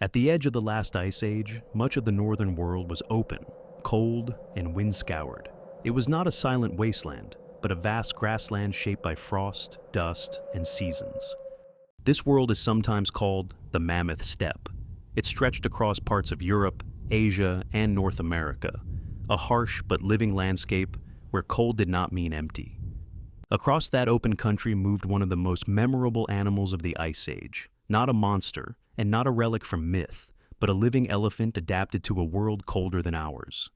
At the edge of the last ice age, much of the northern world was open, cold, and wind-scoured. It was not a silent wasteland, but a vast grassland shaped by frost, dust, and seasons. This world is sometimes called the Mammoth Steppe. It stretched across parts of Europe, Asia, and North America, a harsh but living landscape where cold did not mean empty. Across that open country moved one of the most memorable animals of the Ice Age, not a monster, and not a relic from myth, but a living elephant adapted to a world colder than ours.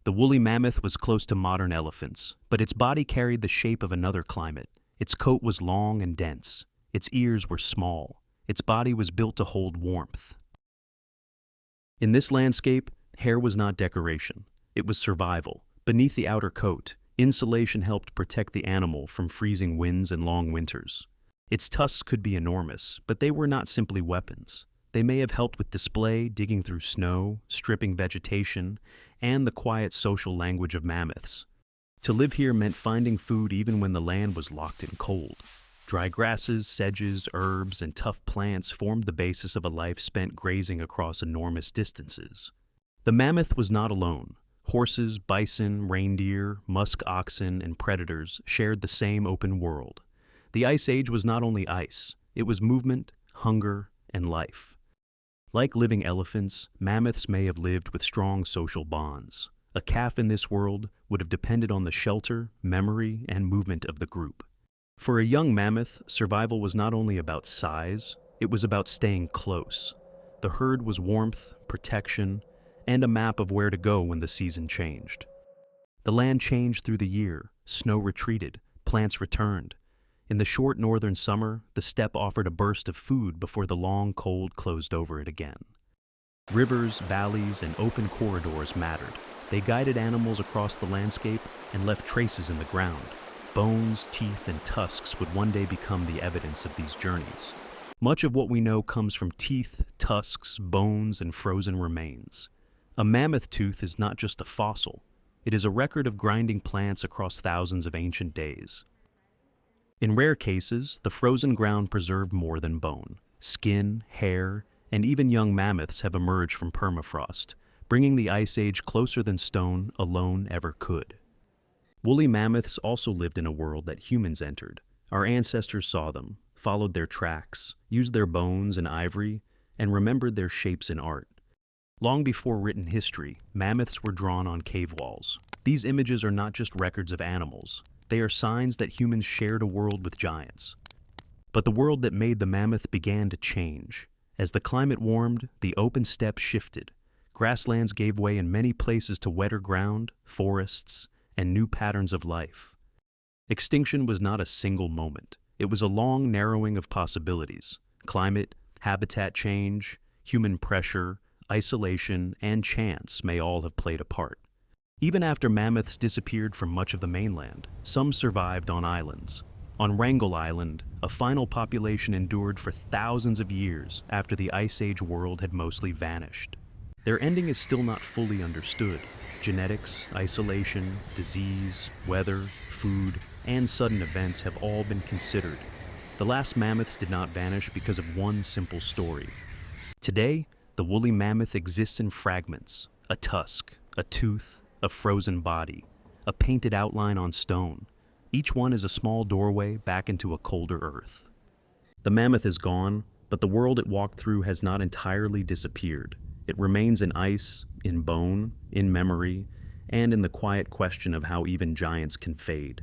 The woolly mammoth was close to modern elephants, but its body carried the shape of another climate. Its coat was long and dense. Its ears were small. Its body was built to hold warmth. In this landscape, hair was not decoration. It was survival. Beneath the outer coat, insulation helped protect the animal from freezing winds and long winters. Its tusks could be enormous, but they were not simply weapons. They may have helped with display, digging through snow, stripping vegetation, and the quiet social language of mammoths. To live here meant finding food even when the land was locked in cold. Dry grasses, sedges, herbs, and tough plants formed the basis of a life spent grazing across enormous distances. The mammoth was not alone. Horses, bison, reindeer, musk oxen, and predators shared the same open world. The Ice Age was not only ice, it was movement, hunger, and life. Like living elephants, mammoths may have lived with strong social bonds. A calf in this world would have depended on the shelter, memory, and movement of the group. For a young mammoth, survival was not only about size, it was about staying close. The herd was warmth, protection, and a map of where to go when the season changed. The land changed through the year, snow retreated, plants returned. In the short northern summer, the steppe offered a burst of food before the long cold closed over it again. Rivers, valleys, and open corridors mattered. They guided animals across the landscape and left traces in the ground. Bones, teeth, and tusks would one day become the evidence of these journeys. Much of what we know comes from teeth, tusks, bones, and frozen remains. A mammoth tooth is not just a fossil. It is a record of grinding plants across thousands of ancient days. In rare cases, the frozen ground preserved more than bone. Skin, hair, and even young mammoths have emerged from permafrost, bringing the Ice Age closer than stone alone ever could. Woolly mammoths also lived in a world that humans entered. Our ancestors saw them, followed their tracks, used their bones and ivory, and remembered their shapes in art. Long before written history, mammoths were drawn on cave walls. These images are not just records of animals. They are signs that humans shared a world with giants. But the world that made the mammoth began to change. As the climate warmed, the open steppe shifted. Grasslands gave way in many places to wetter ground, forests, and new patterns of life. Extinction was not a single moment. It was a long narrowing of possibilities. Climate, habitat change, human pressure, isolation, and chance may all have played a part. Even after mammoths disappeared from much of the mainland, some survived on islands. On Wrangel Island, a final population endured for thousands of years after the Ice Age world had mostly vanished. Their ending is still not fully understood. Genetics, isolation, disease, weather, food, and sudden events have all been considered. The last mammoths did not vanish because of one simple story. Today, the woolly mammoth exists in fragments: a tusk, a tooth, a frozen body, a painted outline on stone. Each one is a small doorway back into a colder earth. The mammoth is gone, but the world it walked through has not entirely disappeared. It remains in ice, in bone, in memory, and in the quiet question of how even giants can fade.